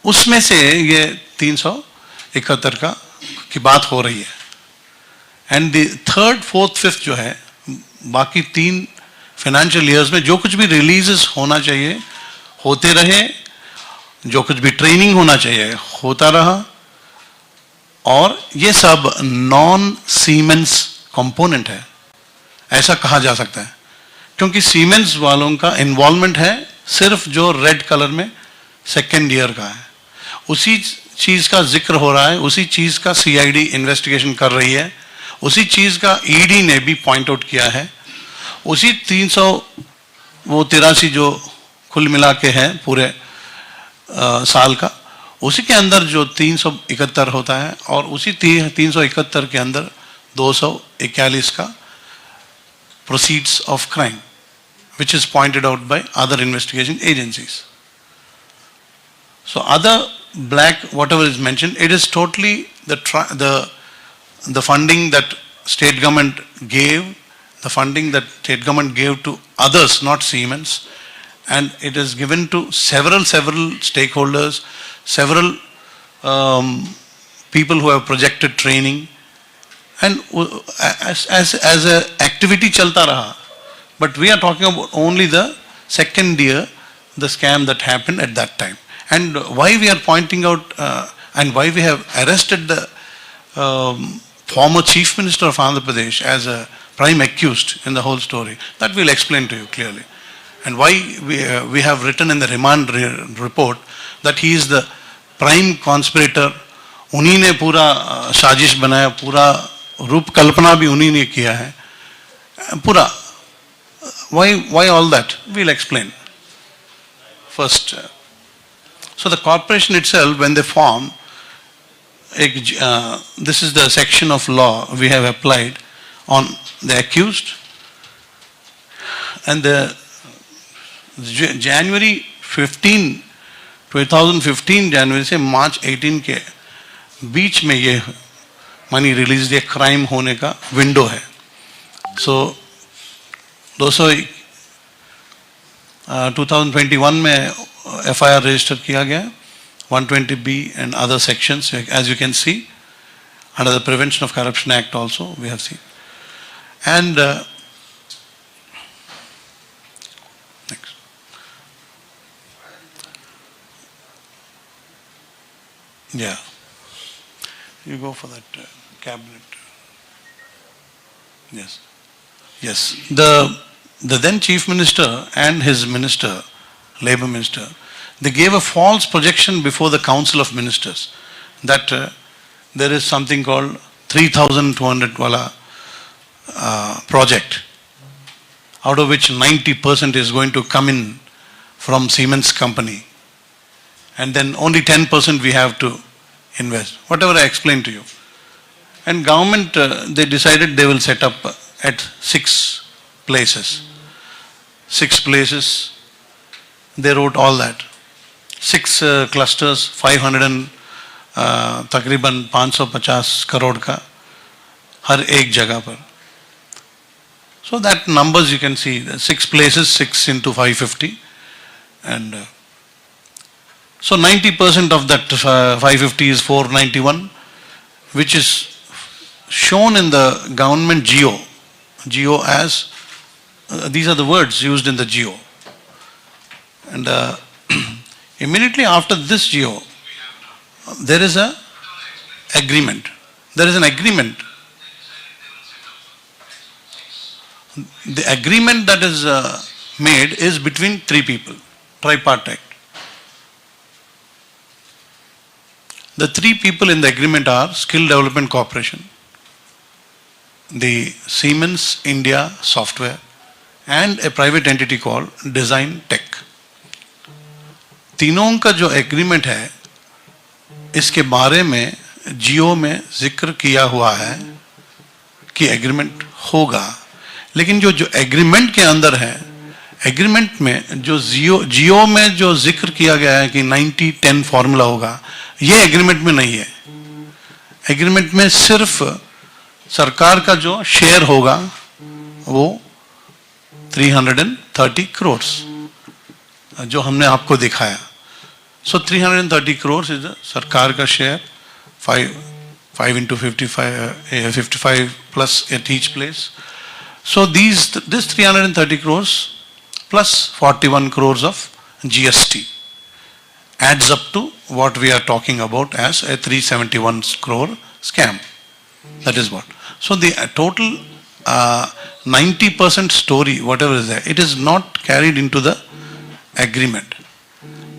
उसमें से ये 371 का की बात हो रही है। And the third, fourth, fifth जो है, बाकी 3 फाइनेंशियल ईयर्स में जो कुछ भी रिलीजेस होना चाहिए होते रहे, जो कुछ भी ट्रेनिंग होना चाहिए होता रहा, और ये सब नॉन सीमेंस कंपोनेंट है, ऐसा कहा जा सकता है, क्योंकि सीमेंस वालों का इन्वॉल्वमेंट है सिर्फ जो रेड कलर में सेकेंड ईयर का है, उसी चीज का जिक्र हो रहा है, उसी चीज का सीआईडी इन्वेस्टिगेशन कर रही है, उसी चीज का ईडी ने भी पॉइंट आउट किया है, उसी 383 जो कुल मिला के है पूरे साल का, उसी के अंदर जो 371 होता है, और उसी 371 के अंदर 241 का proceeds of crime, which is pointed out by other investigation agencies. So other black, whatever is mentioned, it is totally the funding that state government gave, the funding that state government gave to others, not Siemens, and it is given to several stakeholders, several people who have projected training, and as a activity chalta raha. But we are talking about only the second year, the scam that happened at that time. And why we are pointing out and why we have arrested the former Chief Minister of Andhra Pradesh as a prime accused in the whole story, that we'll explain to you clearly. And why we have written in the remand report that he is the prime conspirator, उन्हीं ने पूरा साजिश बनाया, पूरा रूप कल्पना भी उन्हीं ने किया है पूरा. Why all that? We'll explain. First, so the corporation itself, when they form, this is the section of law we have applied on the accused, and the January 15, 2015 January से March 18 के बीच में ये मनी रिलीज ये crime होने का window है. सो 2021 में FIR register किया गया, 120B and other sections, as you can see, under the Prevention of Corruption Act also we have seen. And next. Yeah. You go for that cabinet. Yes. Yes. The then Chief Minister and his minister, Labour Minister, they gave a false projection before the Council of Ministers that there is something called 3,200 wala project, out of which 90% is going to come in from Siemens company, and then only 10% we have to invest. Whatever I explained to you. And government, they decided they will set up at 6 places. 6 places, they wrote all that. 6 clusters, 500 and तकरीबन 550 करोड़ का हर एक जगह पर. So that numbers you can see, 6 places, 6 into 550, and so 90% of that 550 is 491, which is shown in the government geo as these are the words used in the geo. And immediately after this geo, there is an agreement. There is an agreement. The agreement that is made is between 3 people, tripartite. The 3 people in the agreement are Skill Development Corporation, the Siemens India Software, and a private entity called Design Tech. तीनों का जो agreement है, इसके बारे में जियो में जिक्र किया हुआ है कि एग्रीमेंट होगा, लेकिन जो एग्रीमेंट के अंदर है, एग्रीमेंट में जो जियो में जो जिक्र किया गया है कि 90-10 फॉर्मूला होगा, ये एग्रीमेंट में नहीं है. एग्रीमेंट में सिर्फ सरकार का जो शेयर होगा वो 330 करोड़ जो हमने आपको दिखाया. So 330 crores is the Sarkar ka share, 5 into 55 plus at each place. So this 330 crores plus 41 crores of GST adds up to what we are talking about as a 371 crore scam. That is what. So the total 90% story, whatever is there, it is not carried into the agreement.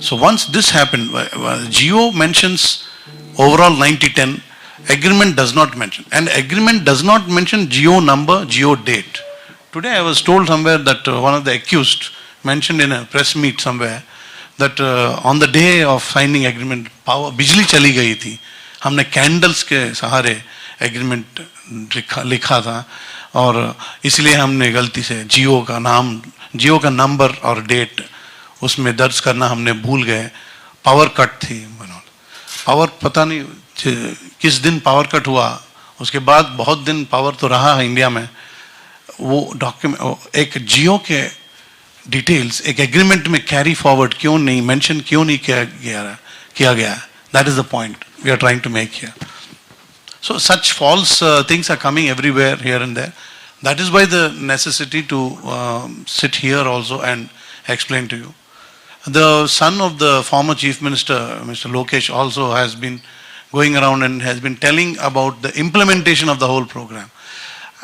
So once this happened, Geo mentions overall 90-10, agreement does not mention. And agreement does not mention Geo number, Geo date. Today I was told somewhere that one of the accused mentioned in a press meet somewhere that on the day of signing agreement, power, बिजली चली गई थी. हमने candles के सहारे agreement लिखा था और इसलिए हमने गलती से जियो का नाम, जियो का नंबर और डेट उसमें दर्ज करना हमने भूल गए. पावर कट थी, पावर पता नहीं किस दिन पावर कट हुआ, उसके बाद बहुत दिन पावर तो रहा है इंडिया में. वो डॉक्यूमेंट एक जियो के डिटेल्स एक एग्रीमेंट में कैरी फॉरवर्ड क्यों नहीं, मेंशन क्यों नहीं किया गया? That is the point we are trying to make here. So such false things are coming everywhere, here and there. That is why the necessity to sit here also and explain to you. The son of the former Chief Minister, Mr. Lokesh, also has been going around and has been telling about the implementation of the whole program.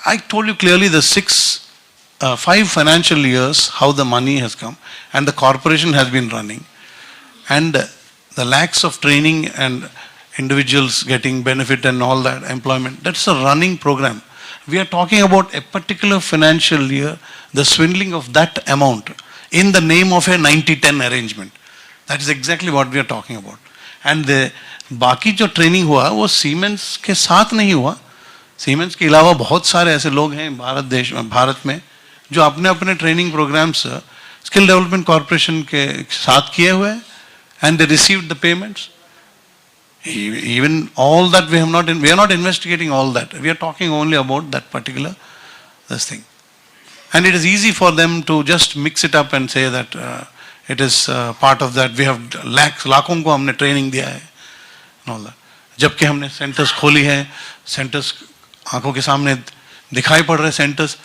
I told you clearly the 5 financial years how the money has come and the corporation has been running, and the lacks of training and individuals getting benefit and all that employment, that's a running program. We are talking about a particular financial year, the swindling of that amount in the name of a 90-10 arrangement. That is exactly what we are talking about. And the बाकी जो training हुआ वो siemens के साथ नहीं हुआ. Siemens के अलावा बहुत सारे ऐसे लोग हैं भारत में जो अपने अपने training programs skill development corporation के साथ किए हुए हैं, and they received the payments. Even all that we are not investigating all that. We are talking only about that particular this thing. And it is easy for them to just mix it up and say that it is part of that. We have लाखों को हमने training दिया है and all that. जबकि हमने centres खोली है, centres आंखों के सामने दिखाई पड़ रहे सेंटर्स,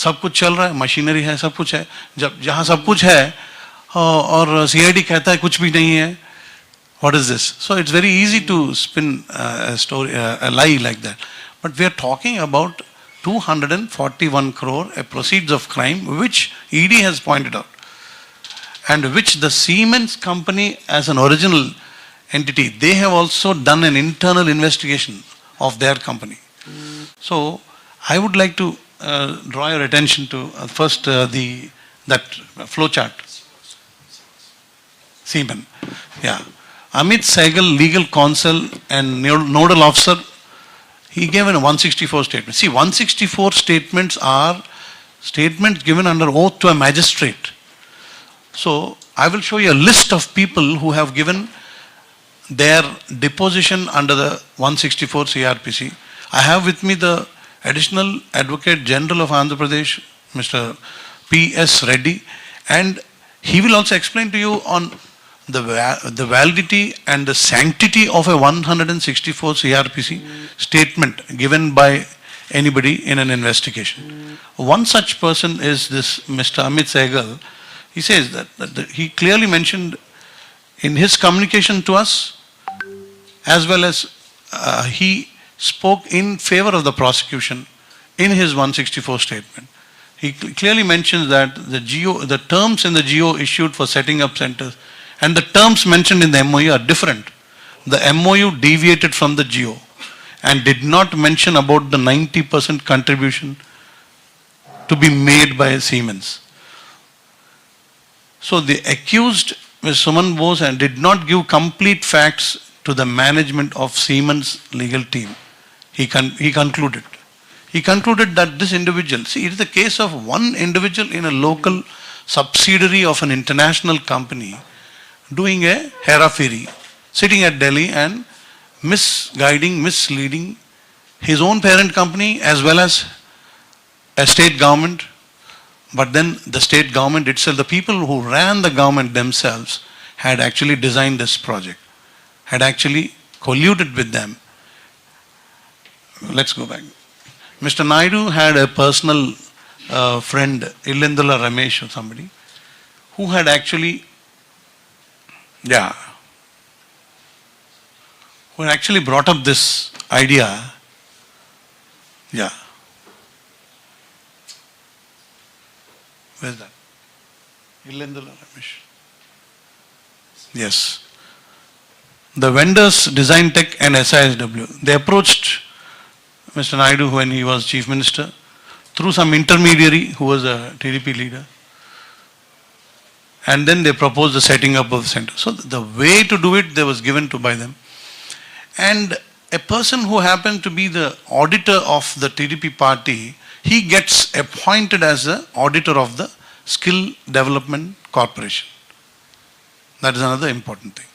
सब कुछ चल रहा है, मशीनरी है, सब कुछ है. जब जहाँ सब कुछ है और CID कहता है कुछ भी नहीं है, what is this? So it's very easy to spin a story, a lie like that. But we are talking about 241 crore, a proceeds of crime, which ED has pointed out, and which the Siemens company as an original entity, they have also done an internal investigation of their company. So I would like to draw your attention to first that flow chart. Siemens, yeah. Amit Sehgal, legal counsel and nodal officer, he gave a 164 statement. See, 164 statements are statements given under oath to a magistrate. So I will show you a list of people who have given their deposition under the 164 CRPC. I have with me the Additional Advocate General of Andhra Pradesh, Mr. P.S. Reddy, and he will also explain to you on the validity and the sanctity of a 164 CRPC statement given by anybody in an investigation. One such person is this Mr. Amit Sehgal. He says that he clearly mentioned in his communication to us, as well as he spoke in favor of the prosecution in his 164 statement. He clearly mentions that the terms in the GO issued for setting up centers and the terms mentioned in the MOU are different. The MOU deviated from the GO and did not mention about the 90% contribution to be made by Siemens. So the accused, Ms. Suman Bose, and did not give complete facts to the management of Siemens legal team. He concluded. He concluded that this individual, see, it is the case of one individual in a local subsidiary of an international company doing a hera-pheri, sitting at Delhi and misguiding, misleading his own parent company as well as a state government. But then the state government itself, the people who ran the government themselves, had actually designed this project, had actually colluded with them. Let's go back. Mr. Naidu had a personal friend, Illendula Ramesh or somebody, who had actually, who had actually brought up this idea. Where's that? Illendula Ramesh. Yes. The vendors, Design Tech and SISW, they approached Mr. Naidu when he was Chief Minister through some intermediary who was a TDP leader. And then they proposed the setting up of the center. So the way to do it, they was given to by them. And a person who happened to be the auditor of the TDP party, he gets appointed as the auditor of the Skill Development Corporation. That is another important thing.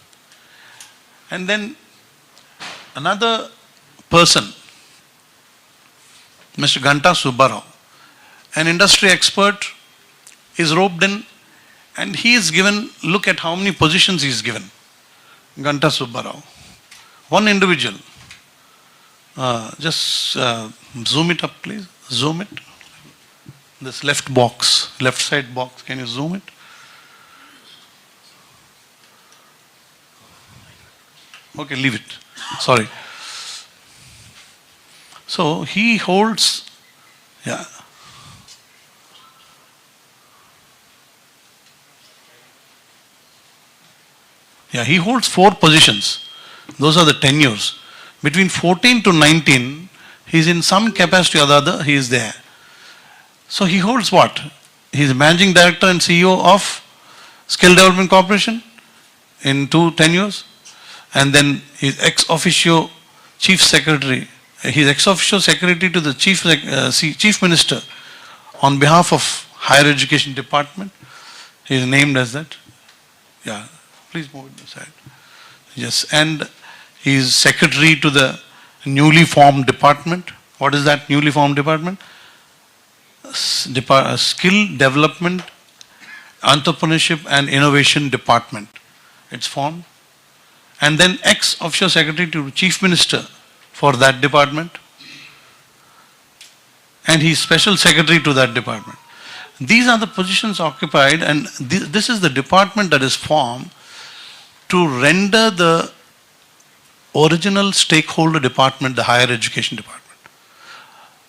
And then another person, Mr. Ganta Subbarao, an industry expert, is roped in and he is given, look at how many positions he is given. Ganta Subbarao. One individual. Just zoom it up, please. Zoom it. This left box, left side box, can you zoom it? Okay, leave it. Sorry. So he holds, he holds 4 positions. Those are the tenures. Between 14 to 19, he is in some capacity or the other, he is there. So he holds what? He is Managing Director and CEO of Skill Development Corporation in 2 tenures. And then he is ex officio Chief Secretary. He is ex officio Secretary to the Chief Minister on behalf of Higher Education Department. He is named as that. Yeah, please move it aside. Yes, and he is Secretary to the newly formed department. What is that newly formed department? Skill Development, Entrepreneurship and Innovation Department. It's formed. And then ex-officio secretary to Chief Minister for that department. And he is special secretary to that department. These are the positions occupied, and this is the department that is formed to render the original stakeholder department, the Higher Education Department.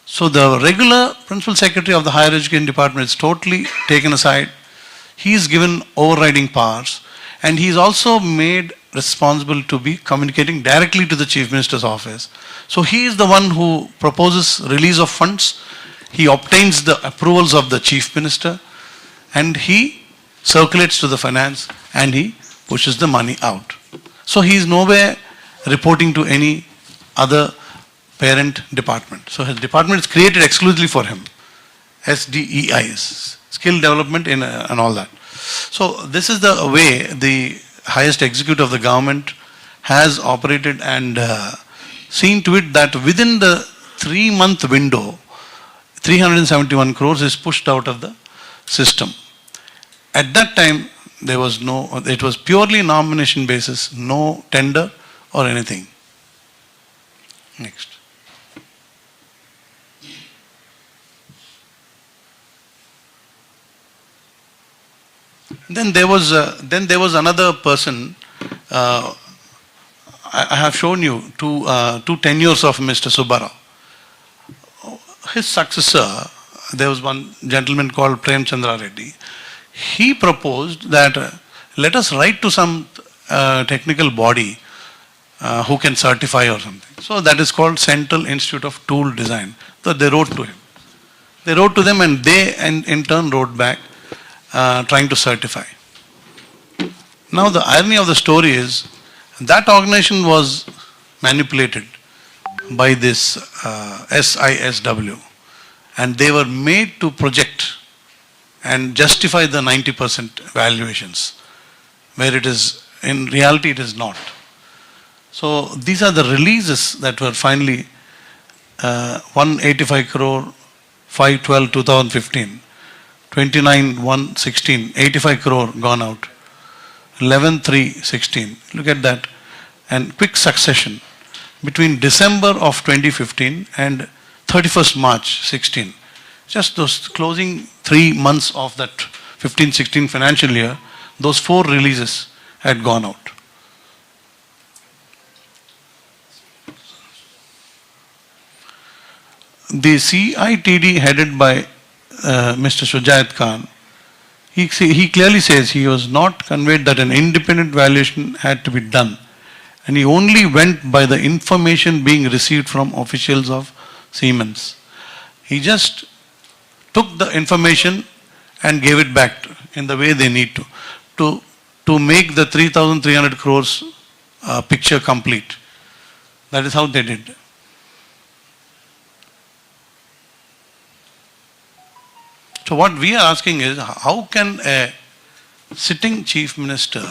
So the regular Principal Secretary of the Higher Education Department is totally taken aside. He is given overriding powers, and he is also made responsible to be communicating directly to the Chief Minister's office. So he is the one who proposes release of funds. He obtains the approvals of the Chief Minister, and he circulates to the finance and he pushes the money out. So he is nowhere reporting to any other parent department. So his department is created exclusively for him. SDEI, skill development and all that. So this is the way the highest executive of the government has operated and seen to it that within the 3-month window, 371 crores is pushed out of the system. At that time, there was it was purely nomination basis, no tender or anything. Next. Then there was another person. I have shown you two tenures of Mr. Subbarao. His successor, there was one gentleman called Prem Chandra Reddy. He proposed that let us write to some technical body who can certify or something. So that is called Central Institute of Tool Design. So they wrote to him. They wrote to them and they in turn wrote back trying to certify. Now the irony of the story is that organization was manipulated by this SISW, and they were made to project and justify the 90% valuations, where it is, in reality it is not. So these are the releases that were finally 185 crore, 5/12/2015, 29/1/16, 85 crore gone out. 11/3/16. Look at that. And quick succession between December of 2015 and 31st March 16. Just those closing 3 months of that 15-16 financial year, those 4 releases had gone out. The CITD headed by Mr. Shujait Khan, he clearly says he was not conveyed that an independent valuation had to be done, and he only went by the information being received from officials of Siemens. He just took the information and gave it back in the way they need to make the 3,300 crores picture complete. That is how they did. So what we are asking is, how can a sitting chief minister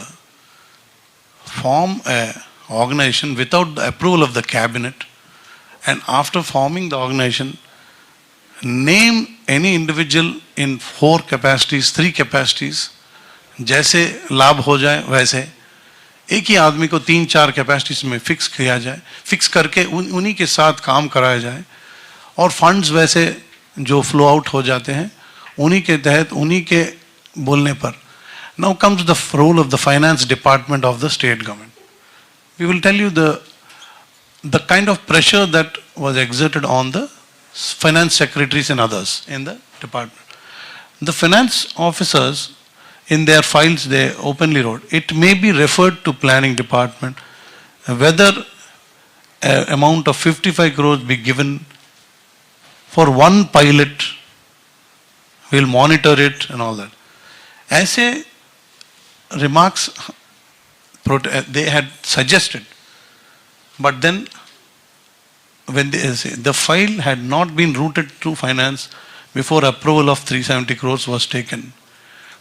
form an organization without the approval of the cabinet, and after forming the organization, name any individual in 4 capacities, 3 capacities, जैसे लाभ हो जाए वैसे एक ही आदमी को 3-4 capacities में fix किया जाए, फिक्स करके उन्हीं के साथ काम कराया जाए, और फंड्स वैसे जो फ्लो आउट हो जाते हैं उन्हीं के तहत उन्हीं के बोलने पर. Now comes the role of the finance department of the state government. We will tell you the kind of pressure that was exerted on the finance secretaries and others in the department. The finance officers in their files they openly wrote, it may be referred to planning department whether an amount of 55 crores be given for one pilot, we'll monitor it and all that. ऐसे remarks they had suggested, but then when the file had not been routed through finance before approval of 370 crores was taken,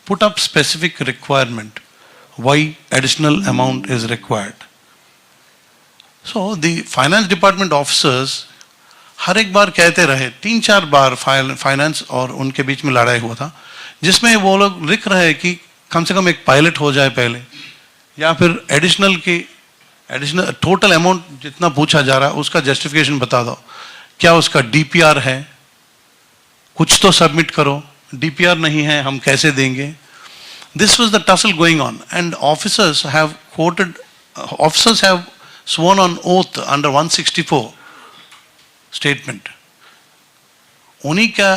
put up specific requirement why additional amount is required. So the finance department officers हर एक बार कहते रहे, 3-4 बार finance और उनके बीच में लड़ाई हुआ था, जिसमें वो लोग लिख रहे हैं कि कम से कम एक पायलट हो जाए पहले, या फिर एडिशनल टोटल अमाउंट जितना पूछा जा रहा है उसका जस्टिफिकेशन बता दो, क्या उसका डीपीआर है, कुछ तो सबमिट करो, डीपीआर नहीं है हम कैसे देंगे. This was the tussle going on, and officers have sworn on oath under 164 statement. उन्हीं का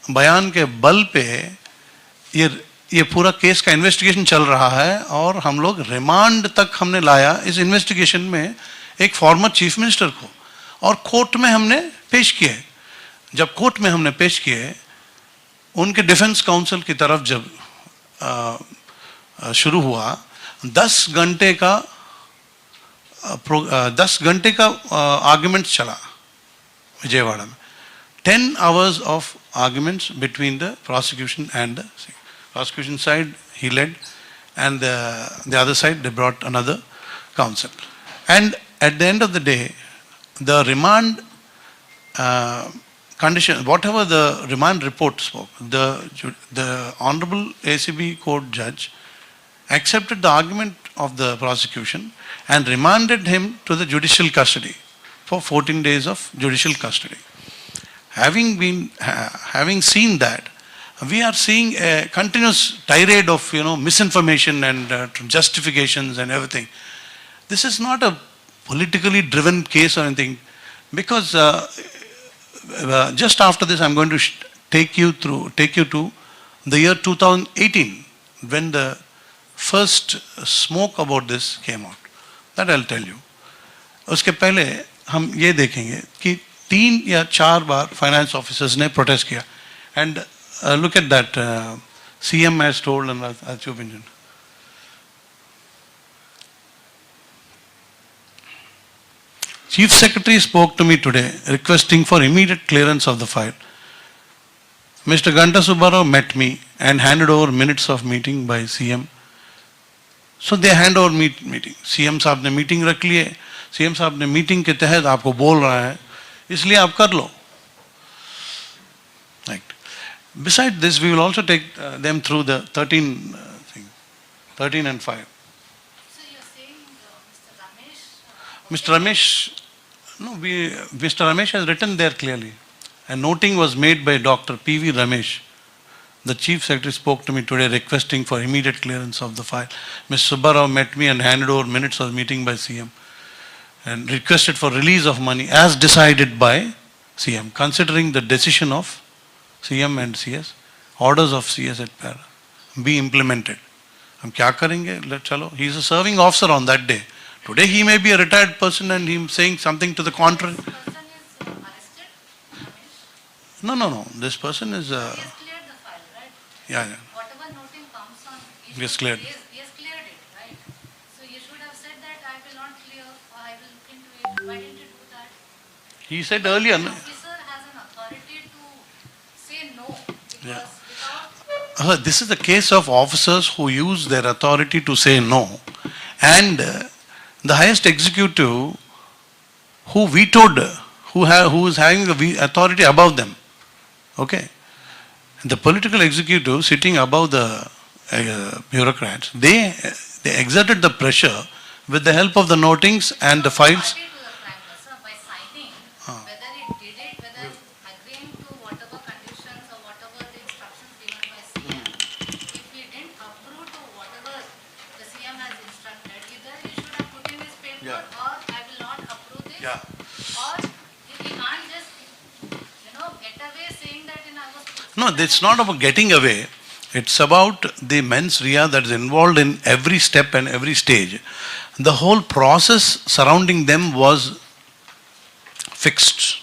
बयान के बल पे ये पूरा केस का इन्वेस्टिगेशन चल रहा है, और हम लोग रिमांड तक हमने लाया इस इन्वेस्टिगेशन में एक फॉर्मर चीफ मिनिस्टर को, और कोर्ट में हमने पेश किए. जब कोर्ट में हमने पेश किए, उनके डिफेंस काउंसिल की तरफ जब शुरू हुआ, 10 घंटे का आर्ग्यूमेंट चला विजयवाड़ा में. 10 hours of arguments between the prosecution and the prosecution side he led, and the other side they brought another counsel. And at the end of the day, the remand condition, whatever the remand report spoke, the honorable ACB court judge accepted the argument of the prosecution and remanded him to the judicial custody for 14 days of judicial custody. Having seen that, we are seeing a continuous tirade of misinformation and justifications and everything. This is not a politically driven case or anything, because just after this I'm going to take you to the year 2018, when the first smoke about this came out. That I'll tell you. उसके पहले हम ये देखेंगे कि 3 या 4 बार finance officers ने protest किया. And look at that, CM has told, and that's your opinion. Chief Secretary spoke to me today requesting for immediate clearance of the file. Mr. Ganta Subbarao met me and handed over minutes of meeting by CM. So they hand over meeting. CM साहब ने meeting रख लिए, CM साहब ने meeting के तहत आपको बोल रहा है, इसलिए आप कर लो. Besides this, we will also take them through the 13 and 5. Mr. Ramesh, no, Mr. Ramesh has written there clearly. A noting was made by Dr. P.V. Ramesh. The Chief Secretary spoke to me today requesting for immediate clearance of the file. Ms. Subbarao met me and handed over minutes of the meeting by CM and requested for release of money as decided by CM, considering the decision of CM and CS, orders of CS et para, be implemented. हम क्या करेंगे? चलो, he is a serving officer on that day. Today he may be a retired person and him saying something to the contrary. This person is arrested? Ramesh? No. This person is. He has cleared the file, right? Yeah. Whatever noting comes on, He has cleared. He has cleared it, right? So you should have said that I will not clear or I will look into it. Why didn't you do that? He said earlier. An No? officer has an authority to say no because Yeah. without This is the case of officers who use their authority to say no, and the highest executive who vetoed, who is having the authority above them. Okay, the political executive sitting above the bureaucrats, they exerted the pressure with the help of the notings and the files. party to the Prime Minister by signing whether it did it, whether agreeing to whatever conditions or whatever the instructions given by CM. If he didn't approve to whatever the CM has instructed, either he should have put in his paper Yeah. or I will not approve this. Yeah. Or he can't just, get away saying that I was. No, it's not about getting away. It's about the mens rea that is involved in every step and every stage. The whole process surrounding them was fixed.